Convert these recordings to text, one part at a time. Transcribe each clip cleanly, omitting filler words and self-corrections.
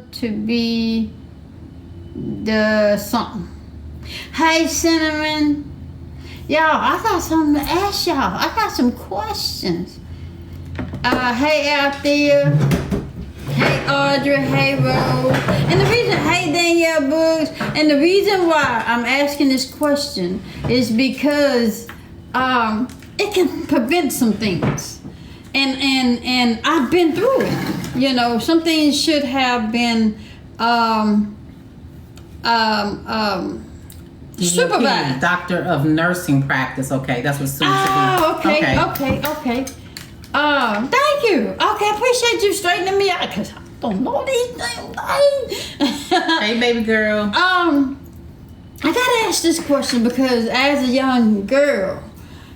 want to be the something. Hey, Cinnamon. Y'all, I got something to ask y'all. I got some questions. Hey, Althea. Hey, Audrey. Hey, Rose. And the reason, hey, Danielle Brooks. And the reason why I'm asking this question is because it can prevent some things. And I've been through it. You know, some things should have been supervised. Doctor of nursing practice. Okay, that's what soon to be. Oh, okay. Thank you. Okay, I appreciate you straightening me out because I don't know these things. Hey, baby girl. I gotta ask this question because as a young girl,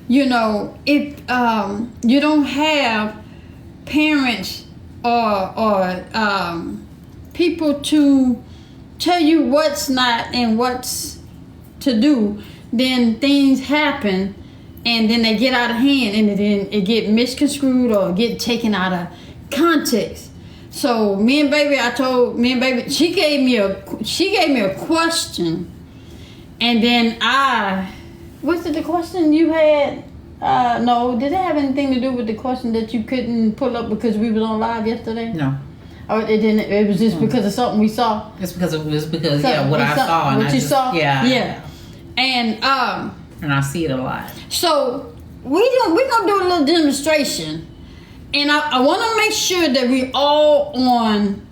you know, if you don't have parents or people to tell you what's not and what's to do, then things happen and then they get out of hand and then it get misconstrued or get taken out of context. So me and baby, she gave me a question, and then what's the question you had? No, did it have anything to do with the question that you couldn't pull up because we was on live yesterday? No. Oh, it didn't. It was just because of something we saw. It's because what I saw. What you saw? Yeah. And I see it a lot. So we're gonna do a little demonstration, and I want to make sure that we all on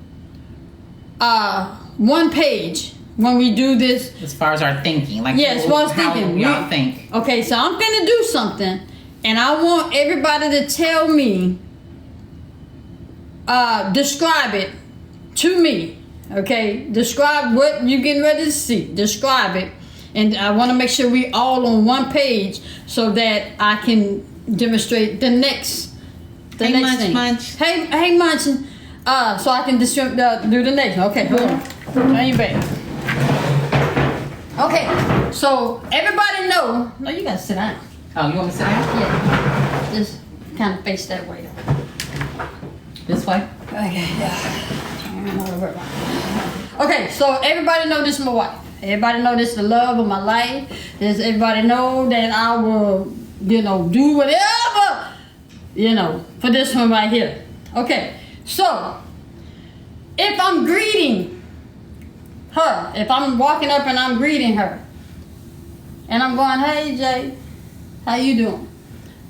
one page when we do this. As far as our thinking, like as far as thinking, y'all think. Okay, so I'm gonna do something, and I want everybody to tell me, describe it to me. Okay, describe what you're getting ready to see. Describe it. And I want to make sure we all on one page so that I can demonstrate the next thing. Munch. Hey, Munch. So I can do the next one. Okay, hold on. Turn you back. Okay, so everybody know. No, you gotta sit down. Oh, you want me to sit down? Yeah. Just kind of face that way. This way? Okay, okay, so everybody know this is my wife. Everybody know this is the love of my life. Everybody know that I will, do whatever, for this one right here. Okay, so if I'm greeting her, if I'm walking up and I'm greeting her, and I'm going, hey Jay, how you doing?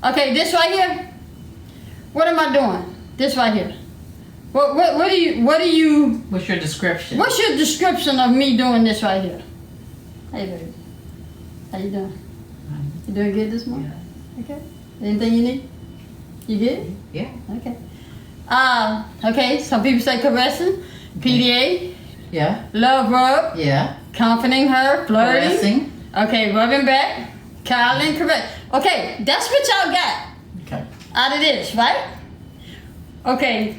Okay, this right here, what am I doing? This right here. What do you? What's your description? What's your description of me doing this right here? Hey baby, how you doing? You doing good this morning? Yeah. Okay. Anything you need? You good? Yeah. Okay. Okay. Some people say caressing, PDA. Yeah. Love rub. Yeah. Comforting her, flirting. Caressing. Okay, rubbing back, coddling, caress. Okay, that's what y'all got. Okay. Out of this, right? Okay.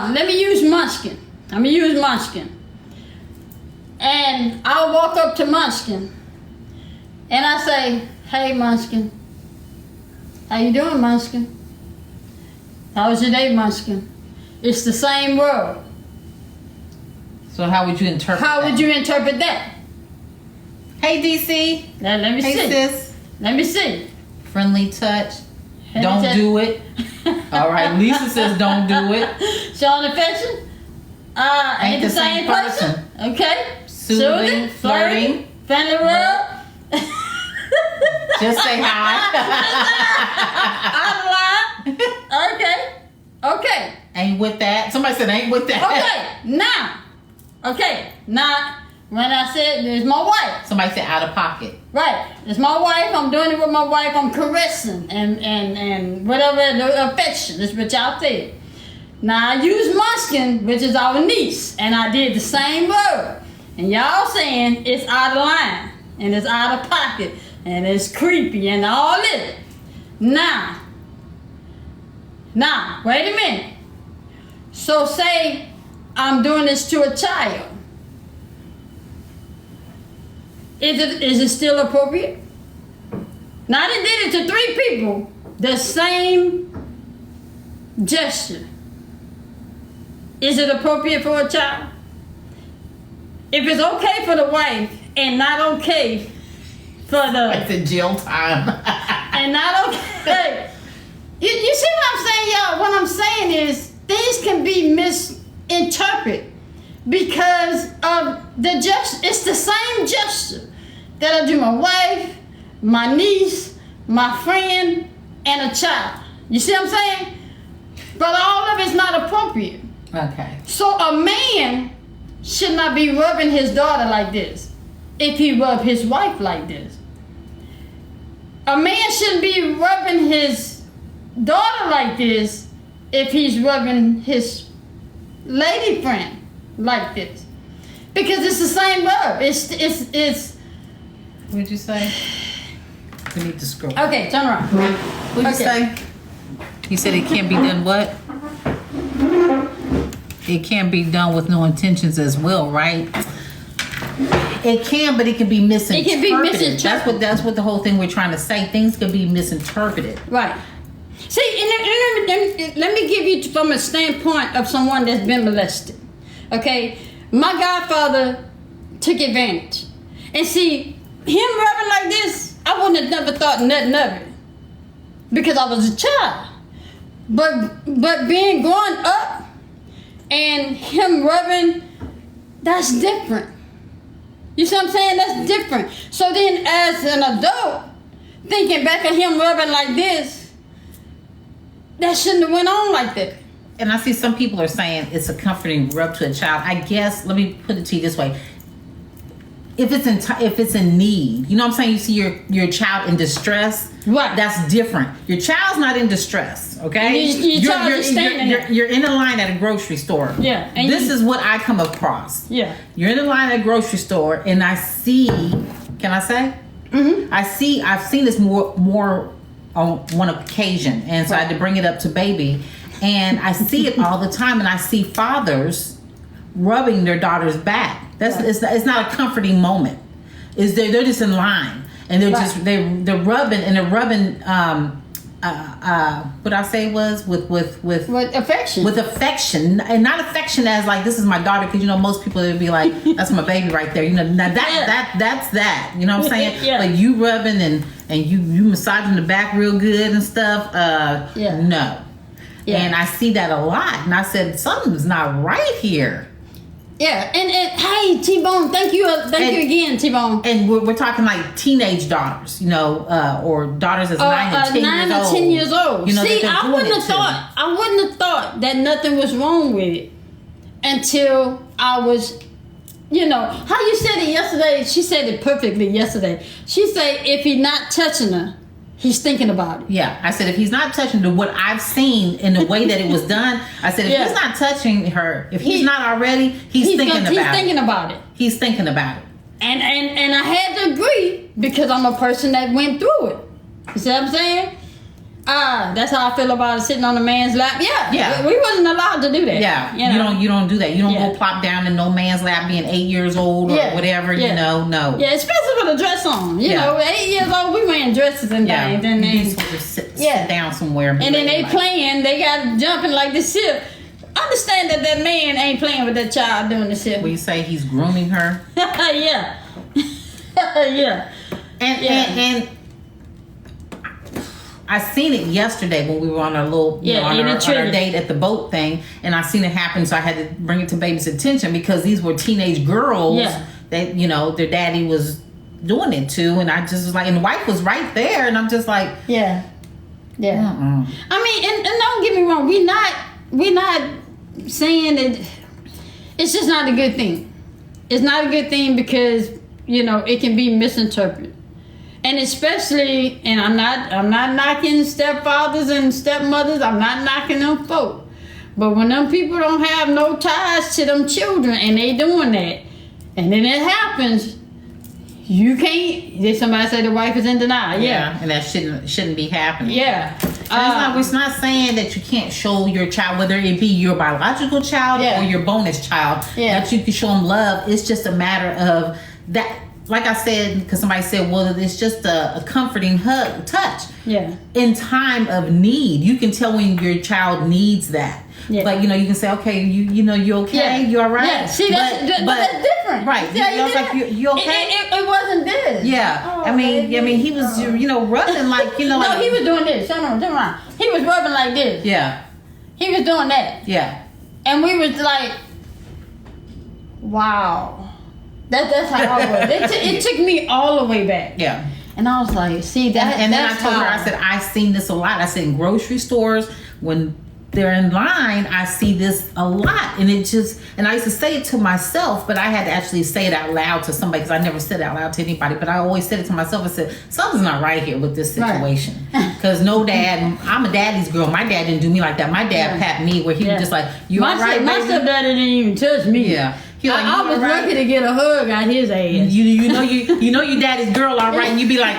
Let me use Munchkin. I'm gonna use Munchkin. And I'll walk up to Munchkin and I say, hey Munchkin. How you doing, Munchkin? How was your day, Munchkin? It's the same word. So how would you interpret that? Hey DC. Now, let me see. Hey sis. Let me see. Friendly touch. Don't do it. All right, Lisa says don't do it. Showing affection. Ain't the same person. Okay. Soothing, flirting. Friendly rub. Just say hi. Out of line. Okay. Ain't with that. Somebody said ain't with that. Okay, now, when I said it's my wife. Somebody said out of pocket. Right. It's my wife. I'm doing it with my wife. I'm caressing and whatever, the affection. That's what y'all said. Now, I used Munchkin, which is our niece, and I did the same word. And y'all saying it's out of line, and it's out of pocket, and it's creepy, and all this. Now, wait a minute. So say I'm doing this to a child. Is it still appropriate? Now I did it to 3 people. The same gesture, is it appropriate for a child? If it's okay for the wife and not okay for the It's in jail time. and not okay, you see what I'm saying, y'all? What I'm saying is things can be misinterpreted because of the gesture. It's the same gesture that I do my wife, my niece, my friend, and a child. You see what I'm saying? But all of it's not appropriate. Okay. So a man should not be rubbing his daughter like this if he rub his wife like this. A man shouldn't be rubbing his daughter like this if he's rubbing his lady friend like this. Because it's the same rub. It's What'd you say? We need to scroll. okay, turn around. What'd you Okay. say? You said it can't be done what? It can't be done with no intentions as well, right? It can, but it can be misinterpreted. It can be misinterpreted. That's what the whole thing we're trying to say. Things can be misinterpreted. Right. See, and let me give you from a standpoint of someone that's been molested. Okay? My godfather took advantage. And see, him rubbing like this, I wouldn't have never thought nothing of it. Because I was a child. But being growing up and him rubbing, that's different. You see what I'm saying? That's different. So then as an adult, thinking back at him rubbing like this, that shouldn't have went on like that. And I see some people are saying it's a comforting rub to a child. I guess, let me put it to you this way. If it's in need, you know what I'm saying? You see your child in distress. Right. That's different. Your child's not in distress, okay? You're in a line at a grocery store. Yeah. And this is what I come across. Yeah. You're in a line at a grocery store, and I see. Can I say? Mm-hmm. I've seen this more on one occasion, and so I had to bring it up to baby, and I see it all the time, and I see fathers rubbing their daughter's back. It's not a comforting moment. They're just in line and they're rubbing and they're rubbing what I say was with affection. With affection, and not affection as like this is my daughter, because you know most people would be like that's my baby right there. You know now that's that. You know what I'm saying? Yeah. Like you rubbing and you massaging the back real good and stuff. Yeah. No. Yeah. And I see that a lot, and I said something's not right here. Yeah, and hey, T-Bone, thank you again, T-Bone. And we're talking like teenage daughters, you know, or daughters that's 9 or 10 years old. You know, see, I wouldn't have thought that nothing was wrong with it until I was, you know, how you said it yesterday. She said it perfectly yesterday. She said if he's not touching her, he's thinking about it. Yeah, I said if he's not touching her, what I've seen in the way that it was done, I said if he's not touching her, if he's not already, he's thinking about it. He's thinking about it. He's thinking about it. And I had to agree because I'm a person that went through it. You see what I'm saying? That's how I feel about it, sitting on a man's lap. Yeah. We wasn't allowed to do that. Yeah. You don't do that. You don't go plop down in no man's lap being 8 years old or whatever, you know. No. Yeah, especially with a dress on. You know, 8 years old, we wearing dresses and things. And then sit down somewhere. And then they playing, they got jumping like this shit. Understand that man ain't playing with that child doing the shit. When you say he's grooming her. Yeah. Yeah. And I seen it yesterday when we were on our little, on our date at the boat thing, and I seen it happen, so I had to bring it to baby's attention because these were teenage girls that, you know, their daddy was doing it to, and I just was like, and the wife was right there, and I'm just like, yeah. Uh-uh. I mean, and don't get me wrong, we're not saying that it's just not a good thing. It's not a good thing because, you know, it can be misinterpreted. And especially, and I'm not knocking stepfathers and stepmothers. I'm not knocking them folk. But when them people don't have no ties to them children and they doing that, and then it happens, you can't. Did somebody say the wife is in denial? Yeah. And that shouldn't be happening. Yeah. It's not saying that you can't show your child, whether it be your biological child or your bonus child, that you can show them love. It's just a matter of that. like I said, because somebody said, well, it's just a comforting touch. Yeah. In time of need, you can tell when your child needs that. Yeah. Like, you know, you can say, okay, you okay? Yeah. You all right? Yeah. See, but that's different. Right. See how I was did like, that? you okay? It wasn't this. Yeah. Oh, I mean, baby. he was, rubbing like, No, like, he was doing this. Turn around. He was rubbing like this. yeah, He was doing that. yeah. And we was like, wow. That's how I was. It took me all the way back. Yeah. And I was like, see, that. And then I that's told her, how- I said, I've seen this a lot. I said, in grocery stores, when they're in line, I see this a lot. And it just, and I used to say it to myself, but I had to actually say it out loud to somebody because I never said it out loud to anybody. But I always said it to myself. I said, something's not right here with this Right. situation. Because no dad, I'm a daddy's girl. My dad didn't do me like that. My dad Yeah. pat me where he Yeah. was just like, you my all right, my baby? stepdaddy didn't even touch me. Yeah. He like, I "You was all right?" lucky to get a hug out his ass. You know your daddy's girl, all right? And you be like,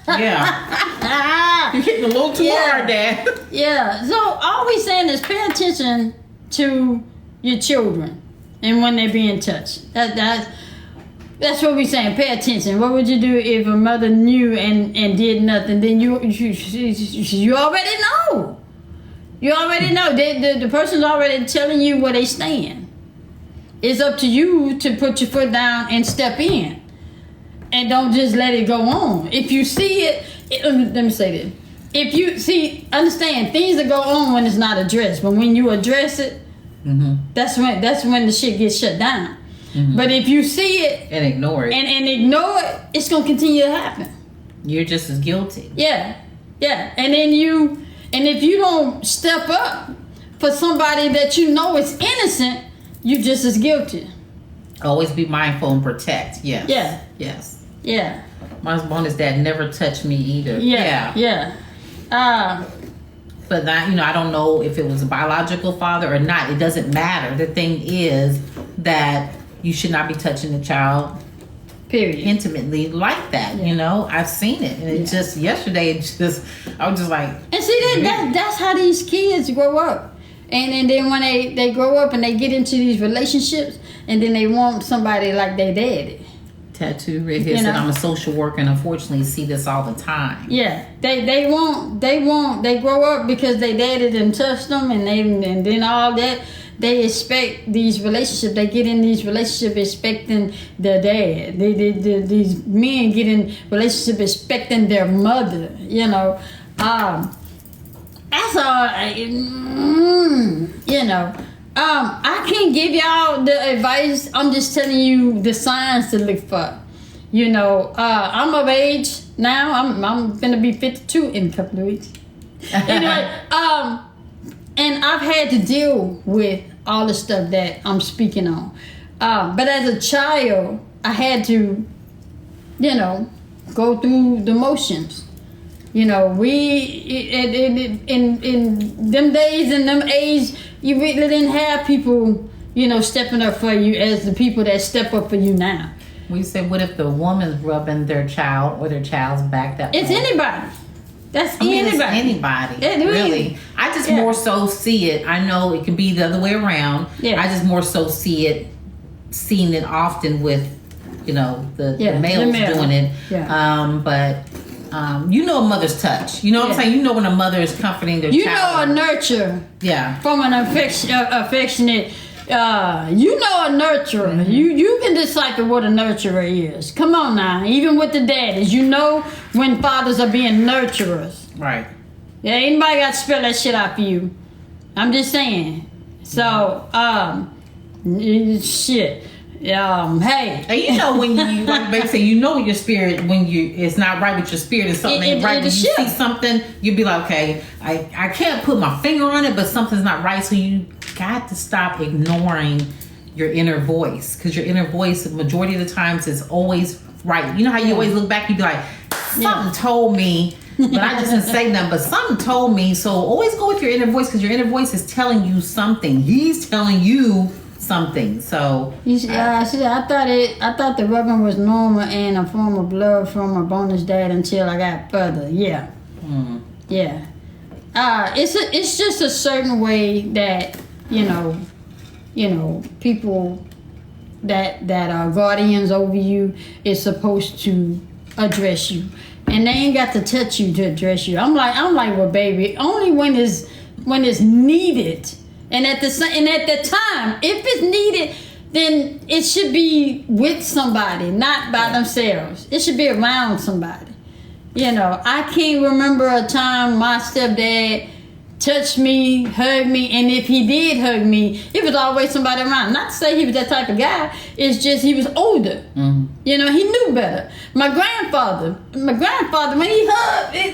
yeah. You're hitting a little too Yeah. hard, Dad. Yeah. So all we saying is pay attention to your children and when they're being touched. That's what we saying. Pay attention. What would you do if a mother knew and did nothing? Then you already know. You already know. The person's already telling you where they stand. It's up to you to put your foot down and step in. And don't just let it go on. If you see it, let me say this. If you see, understand, things that go on when it's not addressed. But when you address it, that's when the shit gets shut down. But if you see it And ignore it. and ignore it, it's gonna continue to happen. You're just as guilty. Yeah. And if you don't step up for somebody that you know is innocent, you're just as guilty. Always be mindful and protect. Yes. Yeah. Yes. Yeah. My bonus dad never touched me either. Yeah. But that, I don't know if it was a biological father or not. It doesn't matter. The thing is that you should not be touching the child Period. intimately like that. I've seen it, and it just yesterday. I was just like, And see that's how these kids grow up. And then when they grow up and they get into these relationships, and then they want somebody like their daddy. tattoo right here said I'm a social worker, and unfortunately see this all the time. Yeah, they grow up because they daddy didn't touch them, and then all that. They expect these relationships. They get in these relationships expecting their dad. These men get in relationships expecting their mother. That's all. I can't give y'all the advice. I'm just telling you the signs to look for. I'm of age now. I'm gonna be 52 in a couple of weeks. Anyway, and I've had to deal with all the stuff that I'm speaking on. But as a child, I had to, go through the motions. We in them days, in them age, you really didn't have people, stepping up for you as the people that step up for you now. We said, what if the woman's rubbing their child or their child's back that It's way? anybody. That's It's anybody. anybody. It really- Really. I just more so see it. I know it can be the other way around. Yeah. I just more so seeing it often with, the Yeah, the males male. doing it. Yeah. But a mother's touch. You know what I'm saying? You know when a mother is comforting their You child. know a nurture Yeah. from an affectionate. A nurturer. Mm-hmm. You can decipher what a nurturer is. Come on now. Even with the daddies, you know when fathers are being nurturers. Right. Yeah, anybody got to spell that shit out for you. I'm just saying. So, shit. Hey. And when you, like they say, when your spirit, when it's not right with your spirit and something ain't right. When you see something, you'll be like, okay, I can't put my finger on it, but something's not right. So you got to stop ignoring your inner voice, because your inner voice, the majority of the times, is always right. You know how you always look back, you be like, something told me, but I just didn't say nothing, but something told me. So always go with your inner voice, because your inner voice is telling you something. He's telling you something. So I thought the rubbing was normal and a form of love from my bonus dad until I got further. Yeah. Yeah. It's just a certain way that people that guardians over you is supposed to address you, and they ain't got to touch you to address you. I'm like, well, baby, only when it's needed, and at the time, if it's needed, then it should be with somebody, not by themselves. It should be around somebody. You know, I can't remember a time my stepdad touched me, hugged me, and if he did hug me, it was always somebody around. Not to say he was that type of guy, it's just he was older. Mm-hmm. You know, he knew better. My grandfather, when he hugged, he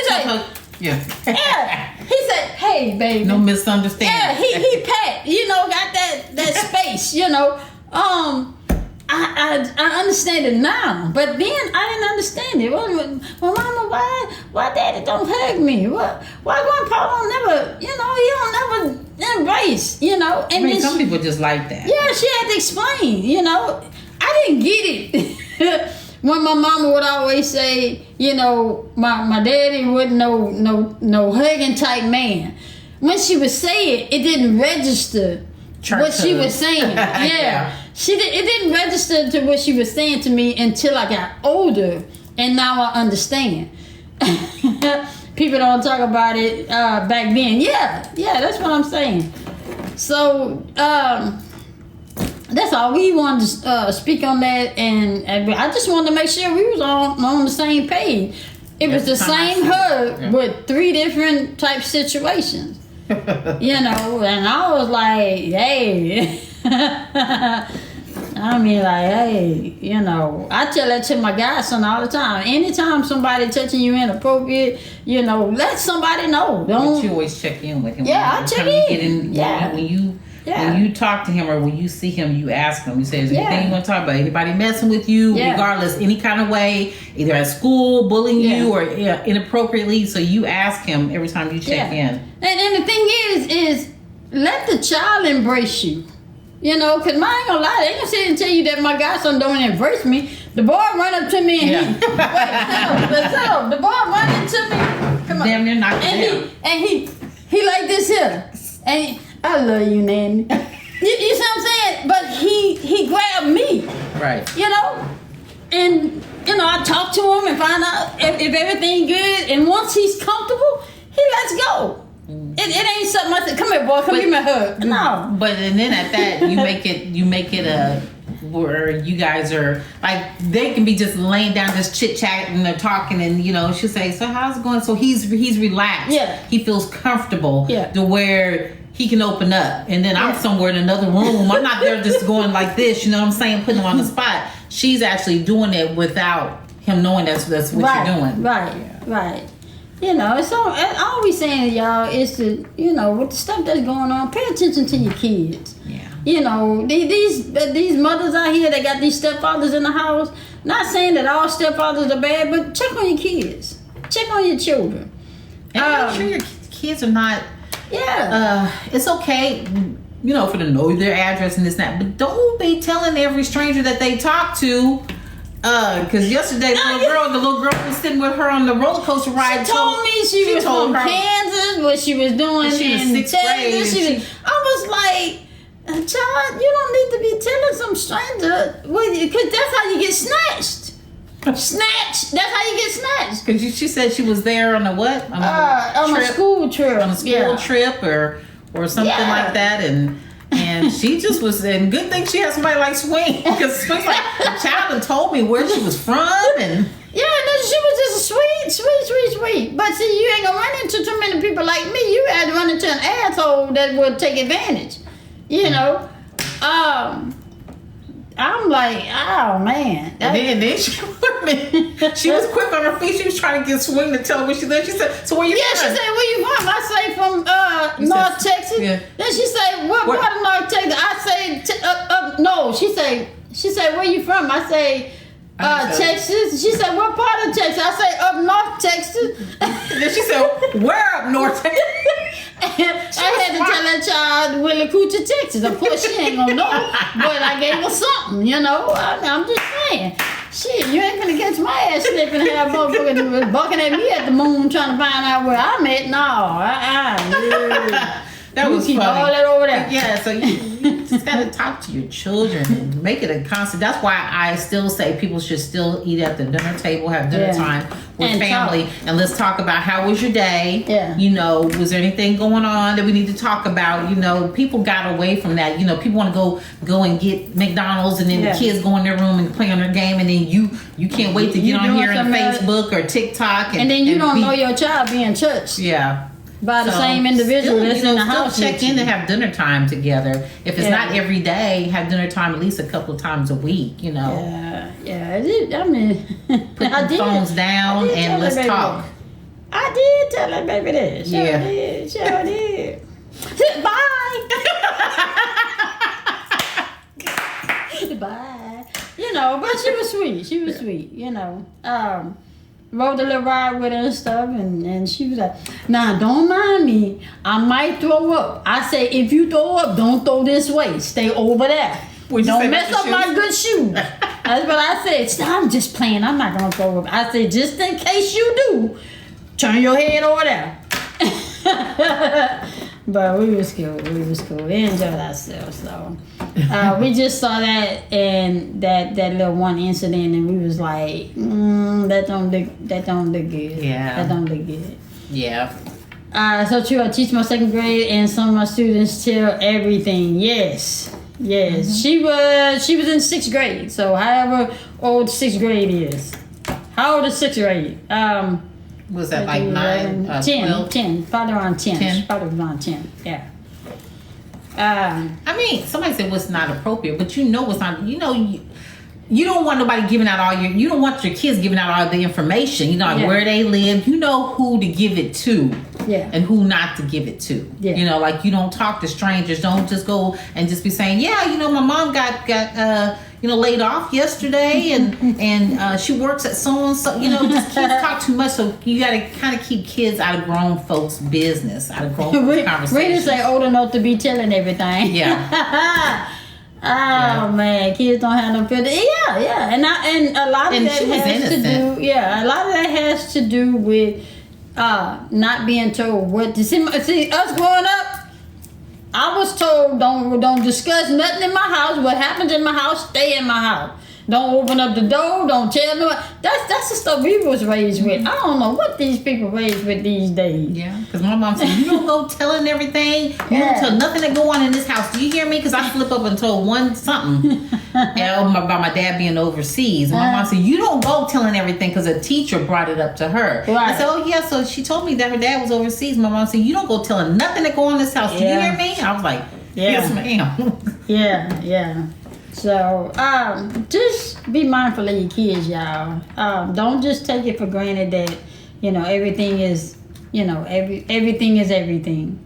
said, yeah. He said, hey, baby. No misunderstanding. Yeah, he pat, got that space, I understand it now, but then I didn't understand it. Well, Mama, why Daddy don't hug me? Why Grandpa don't never, he don't never embrace, And I mean, some people just like that. Yeah, she had to explain, I didn't get it. When my mama would always say, my daddy wasn't no hugging type man. When she would say it didn't register what she was saying. Yeah. It didn't register to what she was saying to me until I got older, and now I understand. People don't talk about it back then. Yeah, that's what I'm saying. So that's all. We wanted to speak on that, and I just wanted to make sure we was on the same page. It was the same hug with 3 different type situations. And I was like, hey. I mean, like, hey, I tell that to my godson all the time. Anytime somebody touching you inappropriate, let somebody know. But you always check in with him. Yeah, I check in. When you talk to him or when you see him, you ask him. You say, is there anything you want to talk about? Anybody messing with you? Yeah. Regardless, any kind of way, either at school, bullying you, or inappropriately. So you ask him every time you check in. And the thing is let the child embrace you. Because I ain't gonna lie, they ain't gonna sit and tell you that my godson don't embrace me. The boy run up to me and the boy run into me. Come on. Damn, you're not he like this here. And I love you, Nanny. You see what I'm saying? But he grabbed me. Right. And I talk to him and find out if everything good. And once he's comfortable, he lets go. It ain't something I said, come here, boy, give me a hug. No. But and then at that you make it a where you guys are like they can be just laying down just chit chatting and they're talking and she'll say, so how's it going? So he's relaxed. Yeah. He feels comfortable to where he can open up. And then I'm somewhere in another room. I'm not there just going like this, you know what I'm saying, putting him on the spot. She's actually doing it without him knowing that's what you're doing. Right. It's all we saying, y'all, is to, with the stuff that's going on, pay attention to your kids. Yeah. These mothers out here that got these stepfathers in the house, not saying that all stepfathers are bad, but check on your kids. Check on your children. And make sure your kids are not... Yeah. It's okay, for them to know their address and this and that, but don't be telling every stranger that they talk to... Because yesterday the little girl was sitting with her on the roller coaster ride. She told me she was from Kansas, what she was doing in Texas. I was like, child, you don't need to be telling some stranger, because that's how you get snatched. Snatched. That's how you get snatched. Because she said she was there on a what? On a school trip. On a school trip or something like that, and she just was, and good thing she had somebody like Swing, because Swing's like, the child had told me where she was from, and she was just sweet. But see, you ain't gonna run into too many people like me. You had to run into an asshole that would take advantage. I'm like, oh man. And then she was quick on her feet. She was trying to get Swing to tell her where she lived. She said, so where you from? Yeah, she said, where you from? I say from North Texas. Yeah. Then she said, what part of North Texas? I say, no. She said, where you from? I say, Texas. She said, what part of Texas? I say, up North Texas. Then she said, where up North Texas? I had to tell that child Willacoochee, Texas. Of course, she ain't gonna know, but I gave her something, I'm just saying. Shit, you ain't gonna catch my ass slipping and have motherfuckers bucking at me at the moon trying to find out where I'm at. No, that was keep funny. all that over there. Yeah, so you just got to talk to your children and make it a constant. That's why I still say people should still eat at the dinner table, have dinner time with And family, and let's talk about how was your day. Yeah. You know, was there anything going on that we need to talk about? You know, people got away from that. You know, people want to go and get McDonald's, and then the kids go in their room and play on their game, and then you can't wait to get on here on Facebook or TikTok, and then you don't know your child being touched. Yeah. By the same individual that's in the house. Check in and have dinner time together. If it's not every day, have dinner time at least a couple of times a week. You know. Yeah. I mean, put the phones down and let's talk. I did tell that baby that. Sure did. Bye. Bye. You know, but she was sweet. Sweet. You know. Rode the little ride with her and stuff, and she was like, "Nah, don't mind me. I might throw up." I say, "If you throw up, don't throw this way. Stay over there. Don't mess up my good shoes." That's what I said. I'm just playing. I'm not gonna throw up. I said, just in case you do, turn your head over there. But we was cool. We enjoyed ourselves. So we just saw that and that little one incident, and we was like, that don't look good. Yeah. That don't look good. Yeah. So true. I teach my second grade, and some of my students tell everything. Yes. Mm-hmm. She was in sixth grade. So however old sixth grade is. How old is sixth grade? Was that like 9, 10, probably around 10. 10? Probably around 10, yeah. I mean, somebody said what's not appropriate, but you know what's not, you know, you don't want nobody giving out you don't want your kids giving out all the information, you know, like where they live, you know who to give it to. Yeah. And who not to give it to. Yeah. You know, like you don't talk to strangers. Don't just go and just be saying, yeah, you know, my mom got laid off yesterday, and she works at so and so. You know, just kids talk too much, so you got to kind of keep kids out of grown folks' business, out of grown folks' conversations. Rita say old enough to be telling everything. Yeah. Man, kids don't have no filter. Yeah, and a lot of that has to do. Yeah, a lot of that has to do with not being told what to see. Us growing up, I was told don't discuss nothing in my house. What happens in my house, stay in my house. Don't open up the door. Don't tell nobody. That's the stuff we was raised with. I don't know what these people raised with these days. Yeah, because my mom said, you don't go telling everything. You don't tell nothing that go on in this house. Do you hear me? Because I flip up and told one something about my dad being overseas. And my mom said, you don't go telling everything because a teacher brought it up to her. Right. I said, oh, yeah. So she told me that her dad was overseas. My mom said, you don't go telling nothing that go on in this house. Do you hear me? I was like, yes, ma'am. Yeah. So, just be mindful of your kids, y'all. Don't just take it for granted that, you know, everything is, you know, everything is everything.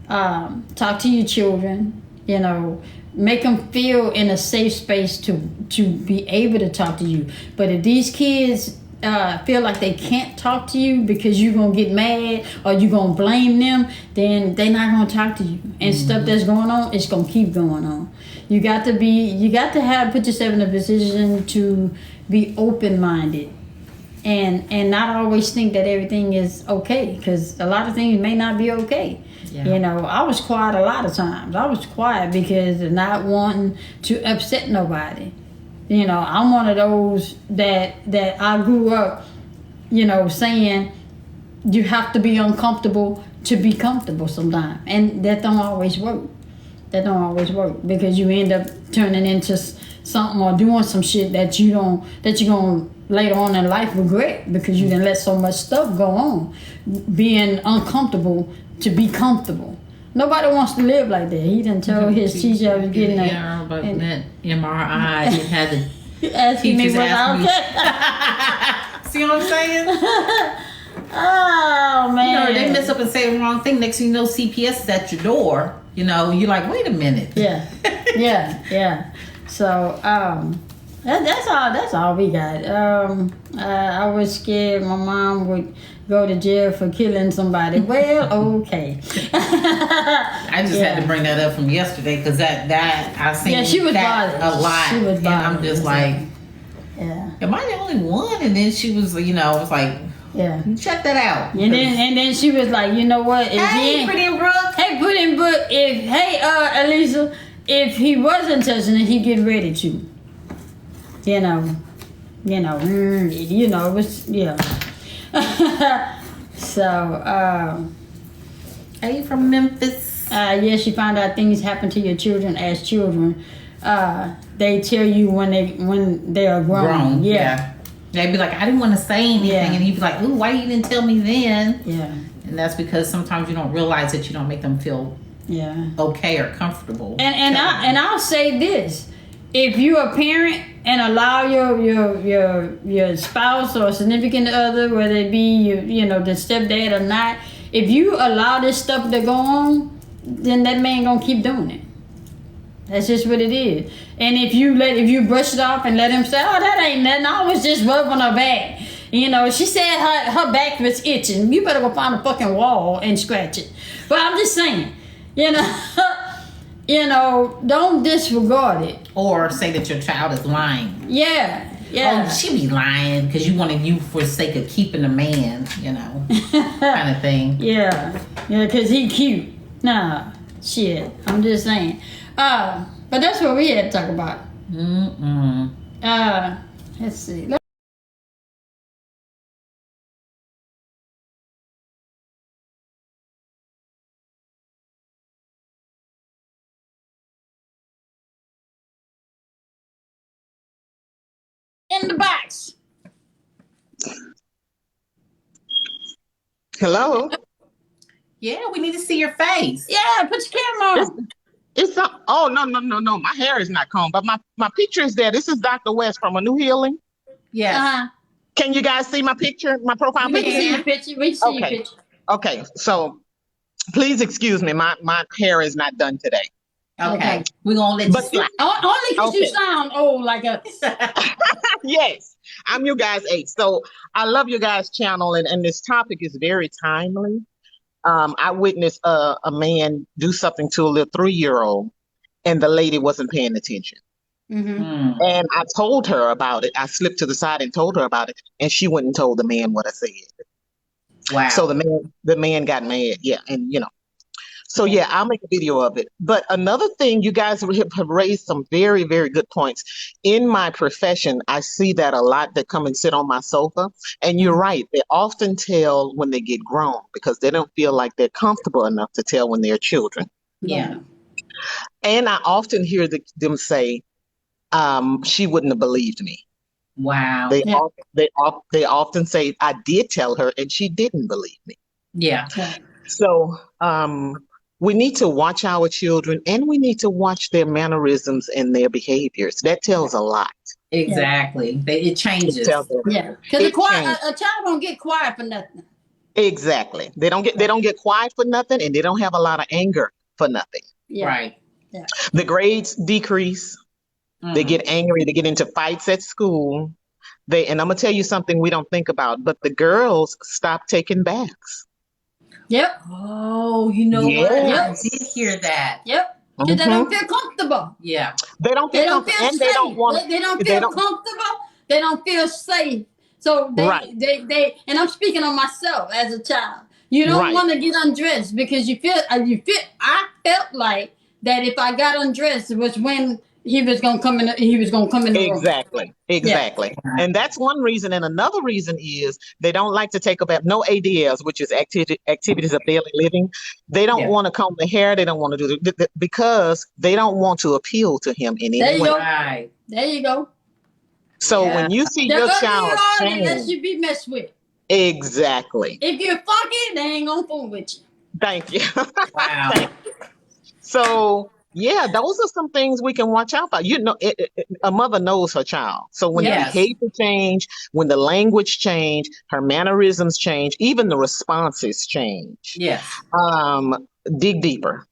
Talk to your children, you know, make them feel in a safe space to be able to talk to you. But if these kids feel like they can't talk to you because you're going to get mad or you're going to blame them, then they're not going to talk to you. And stuff that's going on, it's going to keep going on. You got to put yourself in a position to be open-minded and not always think that everything is okay, because a lot of things may not be okay. Yeah. You know, I was quiet a lot of times. I was quiet because of not wanting to upset nobody. You know, I'm one of those that I grew up, you know, saying you have to be uncomfortable to be comfortable sometimes. And that don't always work. Because you end up turning into something or doing some shit that you're going to later on in life regret because you didn't let so much stuff go on. Being uncomfortable to be comfortable. Nobody wants to live like that. He done told his teacher I was getting an MRI. He had the asking me was I okay. See what I'm saying? Oh man! You know, they mess up and say the wrong thing. Next thing you know, CPS is at your door. You know, you're like, wait a minute. Yeah. So that's all we got. I was scared my mom would go to jail for killing somebody. Well, okay. I just had to bring that up from yesterday because that I seen she was that bothered. a lot. She was bothered. And I'm just like, am I the only one? And then she was, you know, I was like, check that out. And then she was like, you know what? Hey, Pretty and Brooke. Hey, Pretty and Brooke. Elisa, if he wasn't touching it, he'd get ready to. It was So, Are you from Memphis? yes, you find out things happen to your children as children. They tell you when they are grown. Yeah. They'd be like, I didn't want to say anything, Yeah. and he'd be like, ooh, why you didn't tell me then? Yeah. And that's because sometimes you don't realize that you don't make them feel Yeah. okay or comfortable. And I'll say this: if you're a parent and allow your spouse or significant other, whether it be the stepdad or not, if you allow this stuff to go on, then that man gonna keep doing it. That's just what it is. And if you brush it off and let him say, "Oh, that ain't nothing. I was just rubbing her back." She said her back was itching. You better go find a fucking wall and scratch it. But I'm just saying, don't disregard it. Or say that your child is lying. Yeah. Oh, she be lying because you wanted you for the sake of keeping a man, kind of thing. Yeah, because he cute. Nah, shit. I'm just saying. But that's what we had to talk about. Let's see. In the box. Hello. Yeah, we need to see your face. Yeah, put your camera on. It's oh no. My hair is not combed, but my picture is there. This is Dr. West from A New Healing. Yes. Can you guys see my picture, my profile We picture? can see your picture. We can see your picture. Okay, so please excuse me. My hair is not done today. Okay. We're gonna let you slide. Only because you Okay. sound old like us. Yes, I'm you guys' age. So I love you guys' channel, and this topic is very timely. I witnessed a man do something to a little 3-year-old, and the lady wasn't paying attention. Mm-hmm. And I told her about it. I slipped to the side and told her about it, and she went and told the man what I said. Wow. So the man got mad. Yeah, and So yeah, I'll make a video of it. But another thing, you guys have raised some very, very good points. In my profession, I see that a lot that come and sit on my sofa. And you're right, they often tell when they get grown because they don't feel like they're comfortable enough to tell when they're children. Yeah. And I often hear them say, she wouldn't have believed me. Wow. They often say, I did tell her and she didn't believe me. Yeah. So we need to watch our children and we need to watch their mannerisms and their behaviors. That tells a lot. Exactly. It changes. Yeah, because a child don't get quiet for nothing. Exactly. They don't get quiet for nothing, and they don't have a lot of anger for nothing. Yeah. Right. Yeah. The grades decrease. They get angry. They get into fights at school. And I'm gonna tell you something we don't think about, but the girls stop taking baths. Yep. Oh, you know what? I did hear that. Yep. Because they don't feel comfortable. Yeah. They don't feel comfortable, and they don't want. They don't feel comfortable. They don't feel safe. So they and I'm speaking on myself as a child. You don't want to get undressed because you feel. I felt like that if I got undressed, it was when he was gonna come in. He was gonna come in the room. Exactly. Yeah. And that's one reason. And another reason is they don't like to take a bath. No ADLs, which is activities of daily living. They don't want to comb the hair. They don't want to do because they don't want to appeal to him in any way. Right. There you go. So when you see your child change, unless you be messed with. Exactly. If you're fucking, they ain't gonna fool with you. Thank you. Wow. So yeah, those are some things we can watch out for. A mother knows her child. So when the behavior change, when the language change, her mannerisms change, even the responses change. Yes. Dig deeper.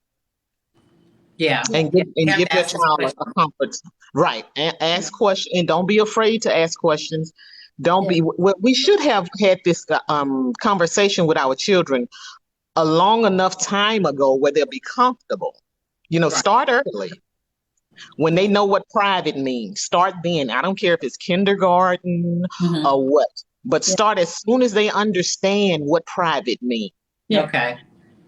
Yeah. And give your child a comfort. Right. And ask questions. And don't be afraid to ask questions. Don't be. We should have had this conversation with our children a long enough time ago where they'll be comfortable. Start early. When they know what private means, start then. I don't care if it's kindergarten or what, but start as soon as they understand what private means. Yeah. Okay.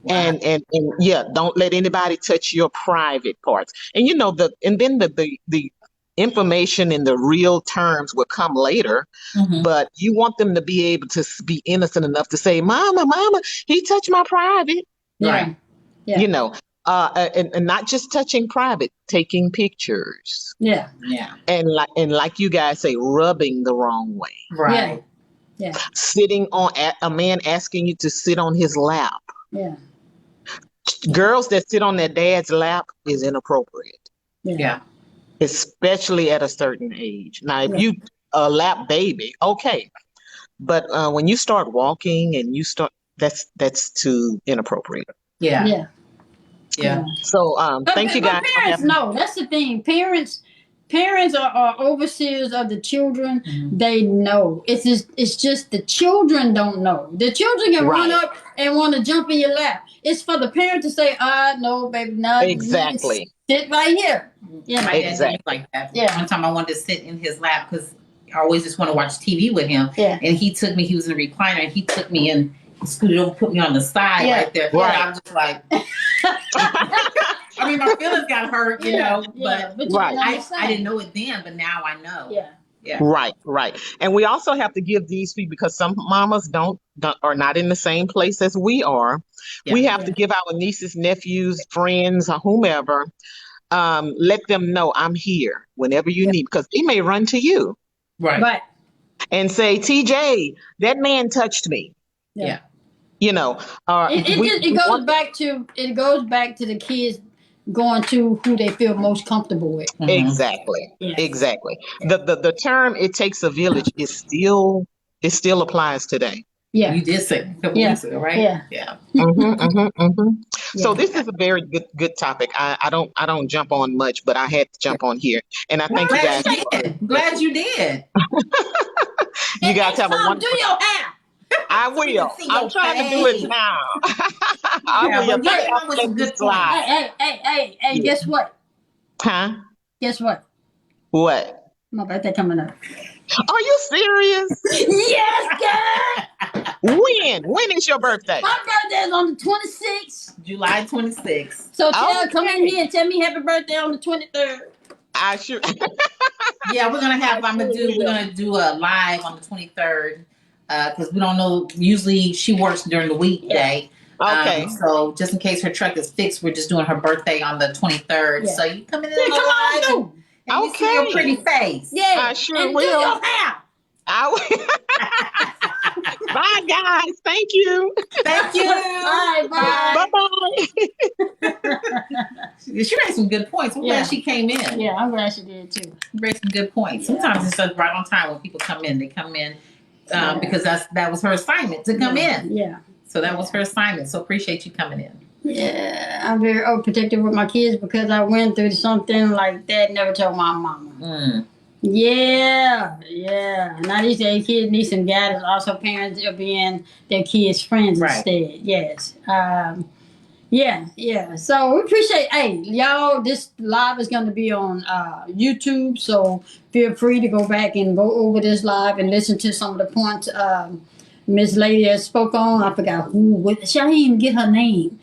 And yeah, don't let anybody touch your private parts. And then the information in the real terms will come later, but you want them to be able to be innocent enough to say, Mama, he touched my private. Right. Yeah. And not just touching private, taking pictures. Yeah. And like you guys say, rubbing the wrong way. Right. Yeah. Sitting on a man asking you to sit on his lap. Yeah. Girls that sit on their dad's lap is inappropriate. Yeah. Especially at a certain age. Now, if you a lap baby, okay. But when you start walking and that's too inappropriate. Yeah. So thank you guys. But parents know. That's the thing. Parents are overseers of the children. They know. It's just the children don't know. The children can run up and want to jump in your lap. It's for the parent to say, no, baby, no. Exactly. Sit right here. Yeah, my dad did me like that. Yeah. One time I wanted to sit in his lap because I always just want to watch TV with him. Yeah. And he took me. He was in a recliner, and he took me and scooted over, put me on the side right there. Right. And I was just like, I mean, my feelings got hurt, but I didn't know it then, but now I know. Yeah. Right. And we also have to give these people, because some mamas are not in the same place as we are. Yeah. We have to give our nieces, nephews, friends, or whomever, let them know I'm here whenever you need, because they may run to you. Right. And say, TJ, that man touched me. Yeah. It goes back to the kids going to who they feel most comfortable with. Exactly. The term "it takes a village" still applies today. Yeah, you did say a couple weeks ago, right? Yeah. So this is a very good topic. I don't jump on much, but I had to jump on here, and I thank you guys. Glad you did. You guys have a wonderful. Do your hair. I will. I'm trying to do it now. I will. Hey, guess what? Huh? Guess what? What? My birthday coming up. Are you serious? Yes, girl. When is your birthday? My birthday is on the 26th. July 26th. So come in here and tell me happy birthday on the 23rd. I sure. Yeah, we're gonna do a live on the 23rd. Because we don't know. Usually she works during the weekday. Okay. So just in case her truck is fixed, we're just doing her birthday on the 23rd. So you come in live and you see your pretty face. Yeah. I sure and will. Do your hair. I will. Bye, guys. Thank you. Thank you. Bye. She made some good points. I'm glad she came in. Yeah, I'm glad she did too. She made some good points. Sometimes it's just right on time when people come in. They come in. Because that was her assignment to come in. Yeah. So that was her assignment. So appreciate you coming in. Yeah, I'm very overprotective with my kids because I went through something like that. Never told my mama. Yeah. Now these days, kids need some guidance. Also, parents are being their kids' friends instead. Yes. Yeah. So we appreciate, y'all, this live is going to be on YouTube. So feel free to go back and go over this live and listen to some of the points Miss Lady has spoke on. I forgot who. She didn't even get her name.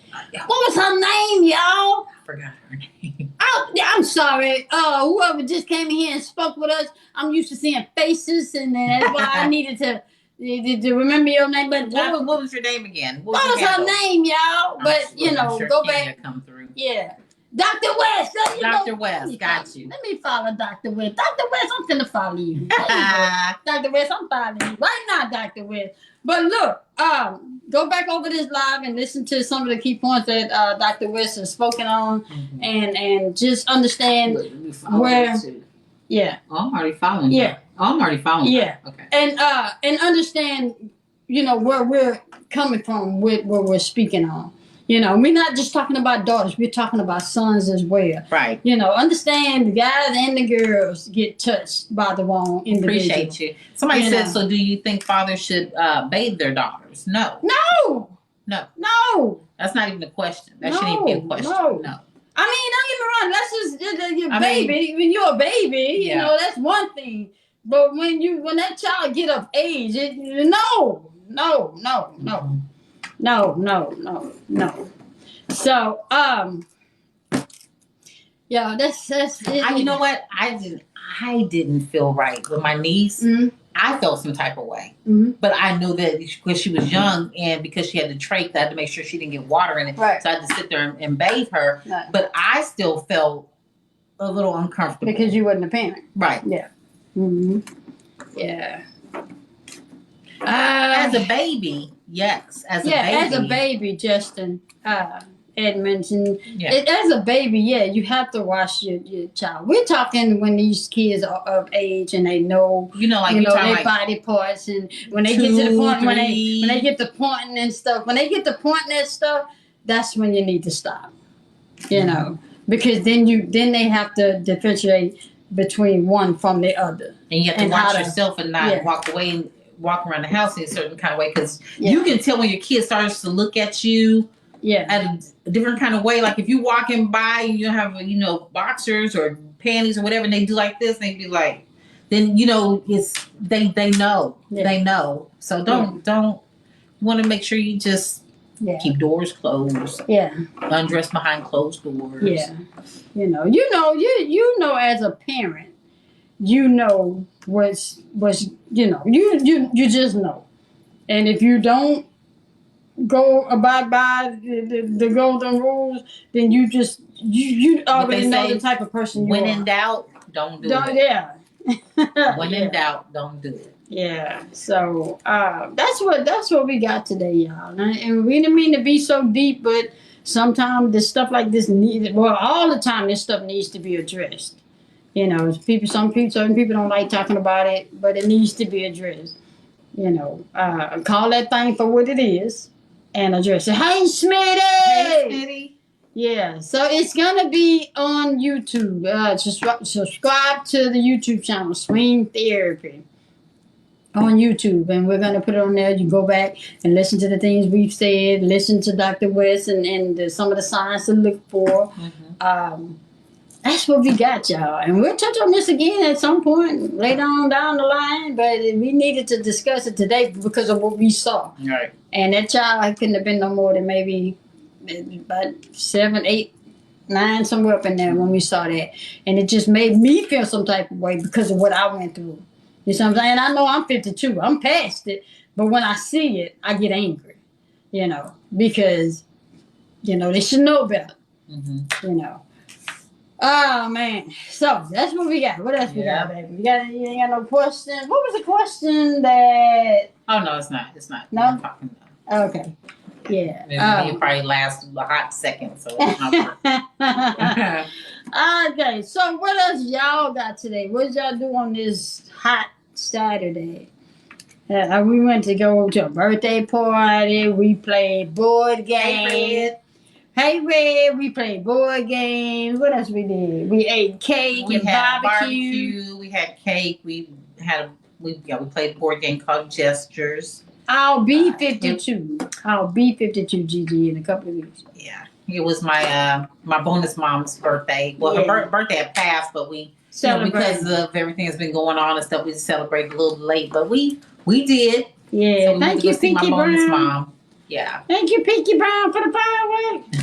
What was her name, y'all? I forgot her name. Oh, I'm sorry. Whoever just came in here and spoke with us, I'm used to seeing faces, and that's why I needed to remember your name. But what was your name again? What was her name, y'all? But go back. Come through. Yeah. Dr. West. Dr. West, got you. Let me follow Dr. West. Dr. West, I'm finna follow you. Dr. West, I'm following you. Right now, Dr. West. But look, go back over this live and listen to some of the key points that Dr. West has spoken on, and just understand where. Yeah. Oh, I'm already following. Yeah. I'm already following. Yeah. Okay. And understand, where we're coming from with what we're speaking on. We're not just talking about daughters. We're talking about sons as well. Right. Understand the guys and the girls get touched by the wrong individual. Appreciate you. Somebody said, so do you think fathers should bathe their daughters? No. No. That's not even a question. That shouldn't even be a question. No. I mean, don't get me wrong. That's just your baby. When you're a baby, that's one thing. But when that child get of age, no. No. So, yeah, that's it. You know what? I didn't feel right with my niece. Mhm. I felt some type of way, Mhm. but I knew that because she was young and because she had the trach, I had to make sure she didn't get water in it. Right. So I had to sit there and bathe her. Right. But I still felt a little uncomfortable Because you wasn't a parent. right. Yeah. Mm-hmm. Yeah. As a baby, yes. As a baby, Justin Edmonds, and Yeah. as a baby, you have to watch your child. We're talking when these kids are of age and they know, you know, like you you know, talking their like body parts, and when they get to the 2, point when 3. they get to pointing and stuff, when they get to pointing and stuff, that's when you need to stop. You know, because then they have to differentiate between one from the other. And you have to And how watch to- yourself and not yeah. walk away and walk around the house in a certain kind of way because Yeah. you can tell when your kid starts to look at you Yeah. at a different kind of way. Like if you walking by, you have boxers or panties or whatever, and they do like this, they be like, then it's they know Yeah. they know. So don't want to make sure you just keep doors closed, Yeah. undress behind closed doors. Yeah. You know as a parent, you know what's you just know. And if you don't go abide by the golden rules, then you just you already know the type of person you when are. in doubt, don't do it. Yeah. When in doubt, don't do it. Yeah. So that's what we got today, y'all. And we didn't mean to be so deep, but sometimes this stuff like this all the time this stuff needs to be addressed. You know, certain people don't like talking about it, but it needs to be addressed. You know, call that thing for what it is and address it. Hey, Smitty! Hey, Smitty. Yeah, so it's gonna be on YouTube. Subscribe to the YouTube channel, Swing Therapy, on YouTube, and we're gonna put it on there. You go back and listen to the things we've said, listen to Dr. West and some of the signs to look for. Mm-hmm. That's what we got, y'all. And we'll touch on this again at some point later on down the line, but we needed to discuss it today because of what we saw. Right. And that child couldn't have been no more than maybe about 7, 8, 9, somewhere up in there when we saw that. And it just made me feel some type of way because of what I went through. You know what I'm saying? I know I'm 52. I'm past it. But when I see it, I get angry, because, they should know better, Oh, man. So, that's what we got. What else we got, baby? You ain't got no question? What was the question that... Oh, no, it's not. It's not. No? I'm talking about. Okay. Yeah. Maybe it probably lasts a hot second, so it's not Okay, so what else y'all got today? What did y'all do on this hot Saturday? We went to go to a birthday party. We played board games. Hey, Red, we played board games. What else we did? We ate cake and barbecue. We had cake. We played a board game called Gestures. I'll be 52. I'll be 52, Gigi, in a couple of weeks. Yeah. It was my bonus mom's birthday. Well, her birthday had passed, but we because of everything that's been going on and stuff, we celebrated a little late. But we did. Yeah. So Thank you, Pinky my bonus Brown. mom. Yeah. Thank you, Pinky Brown, for the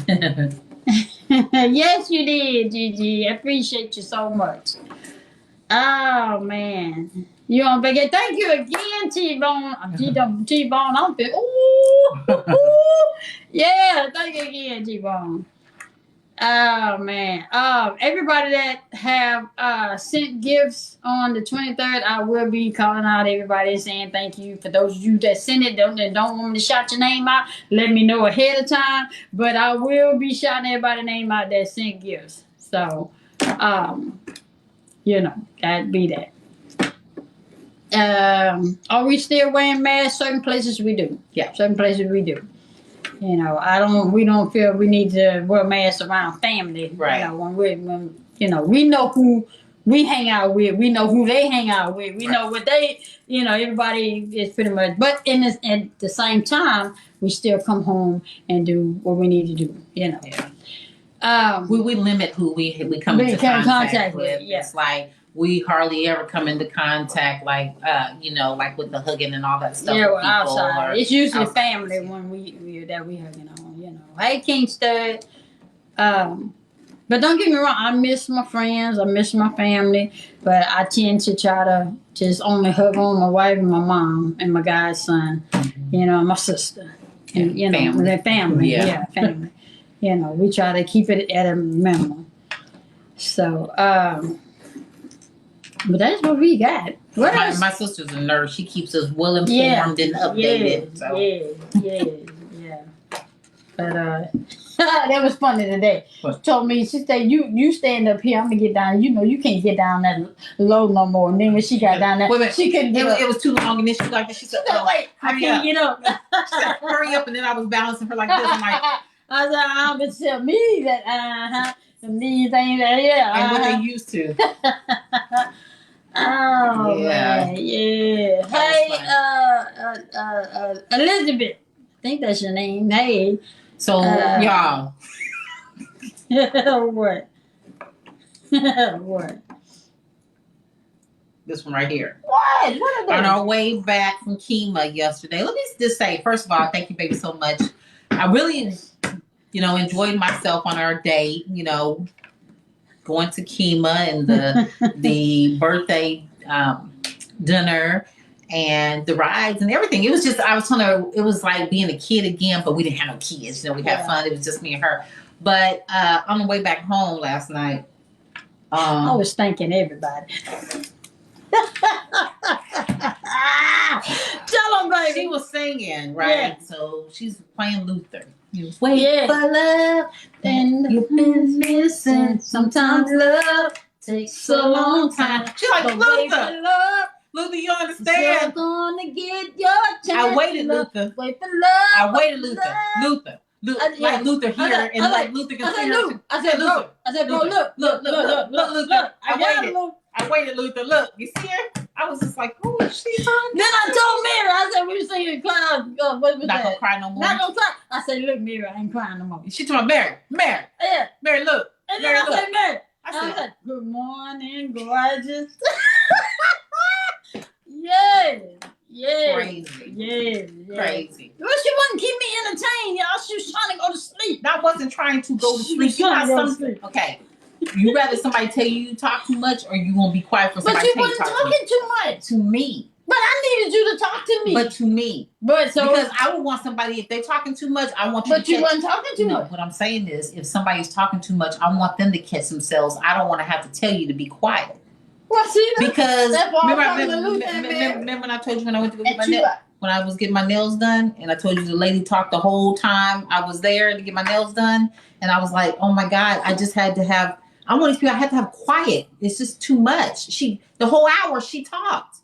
fireworks. Yes, you did, Gigi. I appreciate you so much. Oh, man. You on big? Thank you again, T-Bone. T-Bone, I'm big. Ooh. Yeah, thank you again, T-Bone. Oh, man. Everybody that have sent gifts on the 23rd, I will be calling out everybody and saying thank you. For those of you that sent it, don't want me to shout your name out, let me know ahead of time. But I will be shouting everybody's name out that sent gifts. So, that'd be that. Are we still wearing masks? Certain places we do. Yeah. Certain places we do. We don't feel we need to wear masks around family. Right. We know who we hang out with. We know who they hang out with. We know what they, everybody is pretty much. But at the same time, we still come home and do what we need to do. Yeah. We limit who we come into contact with. Yeah. It's like we hardly ever come into contact, like like with the hugging and all that stuff. Yeah, with well, people outside. or It's usually outside. family when we hugging on. Hey, King Stud. But don't get me wrong, I miss my friends, I miss my family, but I tend to try to just only hug on my wife and my mom and my godson, my sister, and family. their family, Yeah. family. We try to keep it at a minimum. So, but that's what we got. What else? My sister's a nurse. She keeps us well informed and updated. Yeah. But that was funny today. What? She told me, she said, you stand up here, I'm gonna get down. You can't get down that low no more. And then when she got down there, Wait a minute. she couldn't get up. It was too long, and then she was like this. She said, No, wait, I hurry can't up. get up. She said, hurry up, and then I was balancing her like this. I'm like, I said, but tell me that, the these things that, and what they used to. Oh, Yeah. man, yeah. Hey, Elizabeth, I think that's your name. Hey. So, y'all. What? What? This one right here. What? What are On they? our way back from Kima yesterday, let me just say, first of all, thank you, baby, so much. I really, enjoyed myself on our date, going to Kima and the birthday dinner and the rides and everything. It was just, I was telling her, it was like being a kid again, but we didn't have no kids. We had fun. It was just me and her. But on the way back home last night, I was thanking everybody. Tell them, baby. she was singing, right? Yeah. So she's playing Luther. Wait Yeah. for love, And you've been missing. Sometimes love takes a long time. She's like, But wait for Luther, love. Luther, you You're understand? gonna get your chance. I waited, love. Luther. Wait for love. I waited, Luther. Love. Luther. Yeah. Like Luther here, said- and I like said- Luther I can said, see Luke. her. I said, bro. Luther. I said, bro, Luther. look, Luther. I I got waited. him, Luke. I waited, Luther. Look, you see her? I was just like, who is she? Then I told Mary, I said, we were singing clouds. What was Not gonna that? cry no more. Not gonna cry. I said, look, Mary, I ain't crying no more. She told me, Mary, Yeah. Mary, look. And then Mary, I look. said, Mary. I I said, said, good morning, gorgeous. Yeah. crazy. Yeah. Crazy. Well, she wouldn't keep me entertained, y'all. She was trying to go to sleep. I wasn't trying to go to She sleep. was You got trying to go to something. sleep. Okay. You rather somebody tell you talk too much, or you gonna be quiet for But somebody you tell you wasn't talk talking too much. to me? But I needed you to talk to me. But to me, But so, because I would want somebody, if they're talking too much, I want you but to you catch. wasn't talking too No, much. what I'm saying is, if somebody's talking too much, I want them to catch themselves. I don't want to have to tell you to be quiet. Well, see, Because that's why I'm remember, talking to Luke and Mary. remember when I told you when I went to go get my And you, when I was getting my nails done, and I told you the lady talked the whole time I was there to get my nails done, and I was like, oh my God, I just had to have. I'm one of these people. I had to have quiet. It's just too much. The whole hour she talked.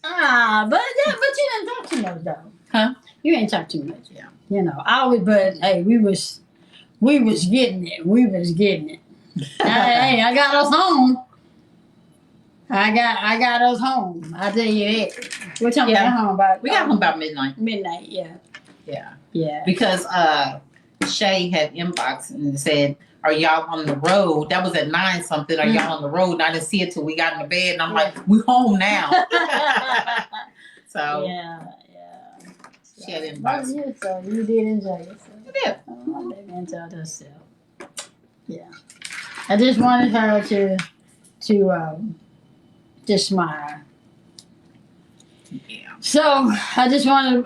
but you didn't talk too much though. Huh? You ain't talk too much. Yeah. I always, but hey, we was getting it. We was getting it. Hey, I got us home. I got us home. I tell you that. What time we got home about? We got home about midnight. midnight. Yeah. Yeah. Because Shay had inboxed and said, are y'all on the road? That was at 9 something. Are y'all on the road? And I didn't see it till we got in the bed. And I'm like, we home now. So Yeah. she had inboxed. Yeah, so you did enjoy yourself. Yeah. Oh, they enjoyed herself. Yeah. I just wanted her to smile. Yeah. So I just wanted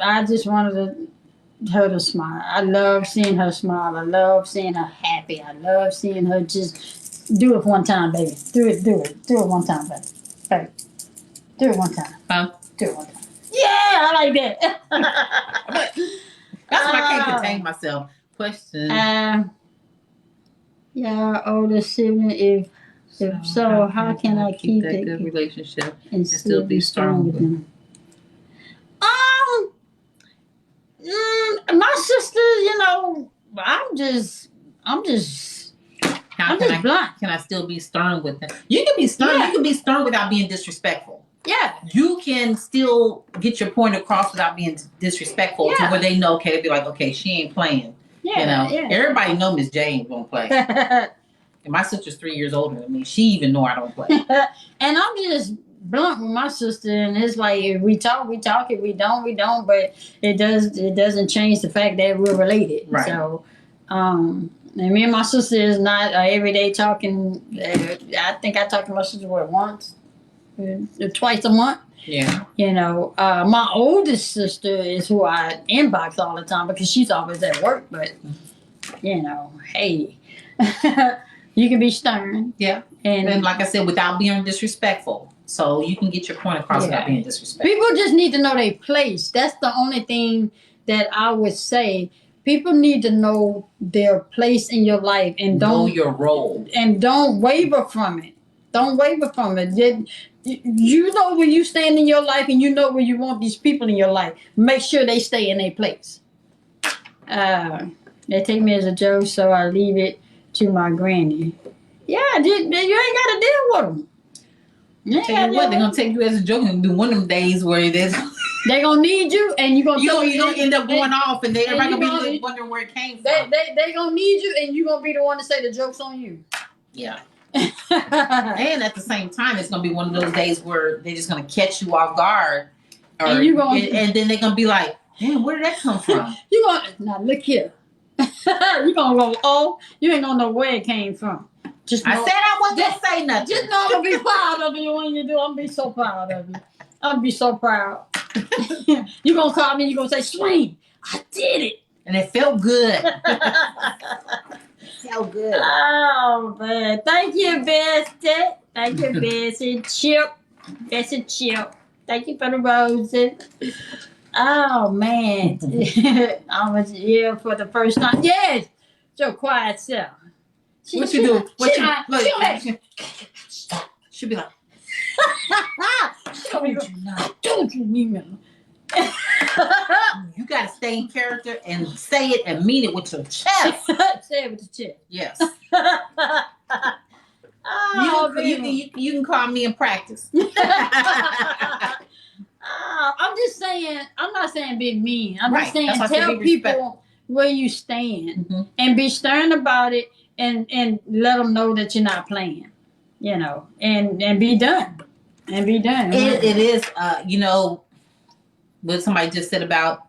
her to smile. I love seeing her smile. I love seeing her happy. I love seeing her just do it one time, baby. Do it one time, baby. Baby. Do it one time. Huh? Do it one time. Yeah, I like that. That's why I can't contain myself. Question. Yeah, older sibling. If so, how can I keep that it good relationship and still be strong with them? My sister, I'm just How I'm can just blunt. can I still be stern with them? You can be stern. Yeah. You can be stern without being disrespectful. Yeah. You can still get your point across without being disrespectful to Yeah. where they know, okay, they'll be like, okay, she ain't playing. Yeah. Everybody know Miss J ain't gonna play. And my sister's 3 years older than me. She even know I don't play. And I'm just blunt with my sister, and it's like if we talk, we talk. If we don't, we don't. But it doesn't change the fact that we're related. Right. So, and me and my sister is not everyday talking. I think I talk to my sister once, twice a month. Yeah. You know, my oldest sister is who I inbox all the time because she's always at work. But you know, hey, you can be stern. Yeah. And like I said, without being disrespectful. So you can get your point across without being disrespectful. people just need to know their place. That's the only thing that I would say. People need to know their place in your life and know don't your role. And don't waver from it. Don't waver from it. You know where you stand in your life and you know where you want these people in your life. Make sure they stay in their place. They take me as a joke, so I leave it to my granny. Yeah, you ain't got to deal with them. Tell you what, they're gonna take you as a joke and do one of them days where they're gonna need you, and you're gonna end up going off, and everybody gonna be wondering where it came from. They gonna need you, and you're gonna be the one to say the joke's on you. Yeah. And at the same time, it's gonna be one of those days where they're just gonna catch you off guard, and then they're gonna be like, "Damn, where did that come from?" You gonna now look here. You gonna go, oh, you ain't gonna know where it came from. Just know, I said I wasn't gonna say nothing. Just know I'm gonna be proud of you when you do. I'm gonna be so proud of you. I'm gonna be so proud. You gonna call me, you gonna say, Swing, I did it. And it felt good. Felt good. Oh man. Thank you, Bessie. Thank you, Bessie. Chip. Bessie Chip. Thank you for the roses. Oh man. I was here for the first time. Yes. Your quiet self. What you do? She'll be like, don't you remember? You gotta stay in character and say it and mean it with your chest. Say it with your chest. Yes. Oh, you can call me in practice. I'm just saying, I'm not saying be mean. I'm just saying tell people where you stand and be stern about it and let them know that you're not playing, you know, and be done. And be done. It is, you know, what somebody just said about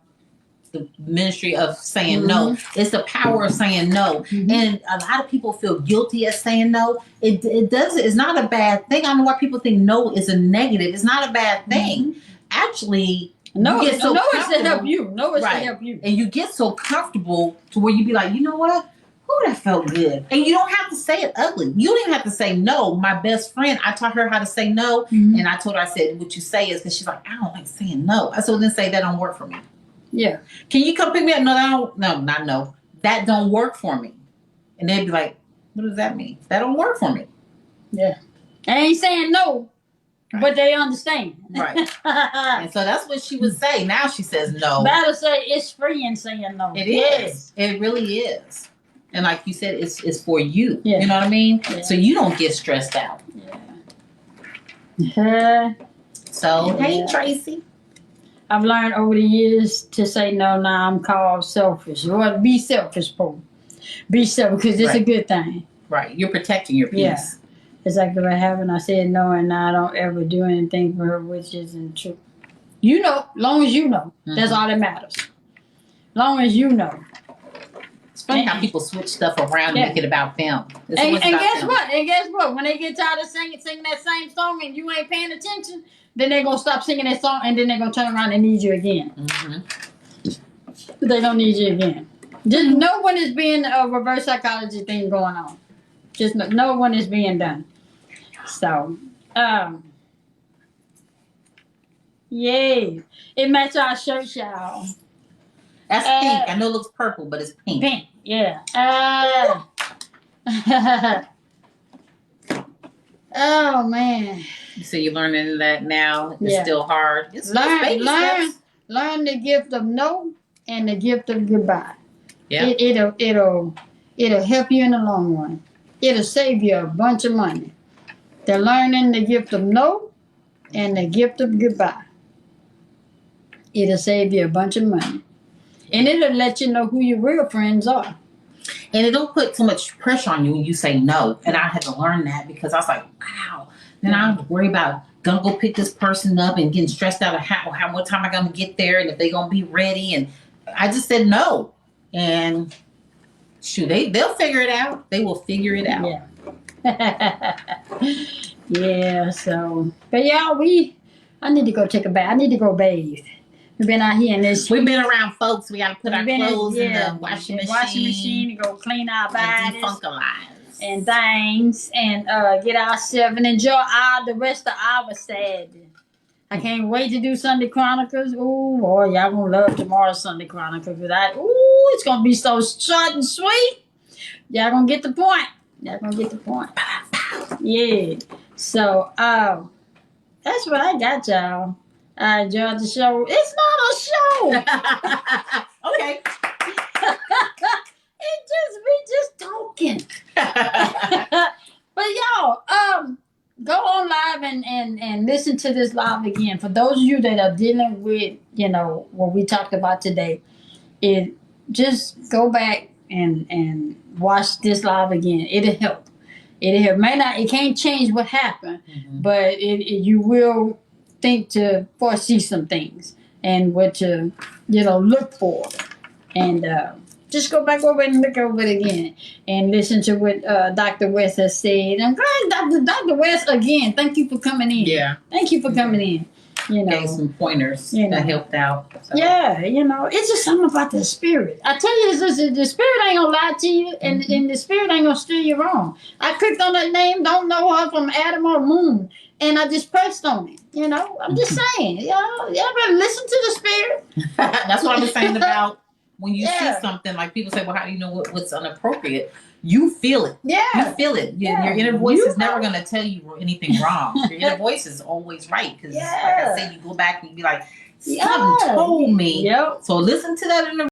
the ministry of saying no. It's the power of saying no. And a lot of people feel guilty at saying no. It's not a bad thing. I don't know why people think no is a negative. It's not a bad thing. Actually, no, it's to help you. No, it's to help you. And you get so comfortable to where you be like, you know what? Oh, that felt good. And you don't have to say it ugly. You don't even have to say no. My best friend, I taught her how to say no. And I told her, I said, what you say is, because she's like, I don't like saying no. I said, then say that don't work for me. Yeah. Can you come pick me up? No, not no. That don't work for me. And they'd be like, what does that mean? That don't work for me. Yeah. I ain't saying no, but they understand. Right. And so that's what she would say. Now she says no. Better say it's free in saying no. It is. It really is. And like you said, it's for you. Yeah. You know what I mean? Yeah. So you don't get stressed out. Yeah. So, hey, Tracy. I've learned over the years to say no. Now I'm called selfish. Or be selfish, Paul. Be selfish because it's a good thing. Right. You're protecting your peace. Yeah. Exactly what happened. I said no, and now I don't ever do anything for her, which isn't true. You know, long as you know. That's all that matters. Long as you know. It's funny how people switch stuff around and make it about them. And guess what? And guess what? When they get tired of singing that same song and you ain't paying attention, then they're going to stop singing that song and then they're going to turn around and need you again. They don't need you again. Just no one is being a reverse psychology thing going on. Just no one is being done. So, yay. It matches our shirt, y'all. That's pink. I know it looks purple, but it's pink. Pink, yeah. Oh, man. So you're learning that now. It's still hard. It's learn the gift of no and the gift of goodbye. Yeah. It'll help you in the long run. It'll save you a bunch of money. They're learning the gift of no and the gift of goodbye. It'll save you a bunch of money. And it'll let you know who your real friends are. And it don't put so much pressure on you when you say no. And I had to learn that because I was like, wow. Then I don't worry about gonna go pick this person up and getting stressed out of how what time I gonna get there and if they gonna be ready. And I just said no. And shoot, they'll figure it out. They will figure it out. Yeah. Yeah, so but yeah, I need to go take a bath. I need to go bathe. We've been out here in this. We've been around folks. We gotta put our We've been clothes in yeah, the washing washing machine and go clean our and bodies defunctalize. and things and get ourselves and enjoy the rest of our Saturday. I can't wait to do Sunday Chronicles. Ooh, boy, y'all gonna love tomorrow's Sunday Chronicles. It's gonna be so short and sweet. Y'all gonna get the point. Y'all gonna get the point. Yeah. So, that's what I got, y'all. I enjoyed the show. It's not a show. Okay. We just talking. But y'all, go on live and listen to this live again. For those of you that are dealing with, what we talked about today, just go back and watch this live again. It'll help. It can't change what happened, but you will think to foresee some things and what to, look for. And just go back over and look over it again and listen to what Dr. West has said. I'm glad Dr. West, again, thank you for coming in. Yeah. Thank you for coming in. Gave some pointers that helped out. So. Yeah, it's just something about the spirit. I tell you, the spirit ain't gonna lie to you, and the spirit ain't gonna steer you wrong. I clicked on that name, don't know her from Adam or Moon, and I just pressed on it. I'm just saying, y'all better listen to the spirit. That's what I was saying about when you see something, like people say, well, how do you know what's inappropriate? You feel it. Yeah. You feel it. Your inner voice is never going to tell you anything wrong. Your inner voice is always right. Because like I said, you go back and you be like, something told me. Yep. So listen to that inner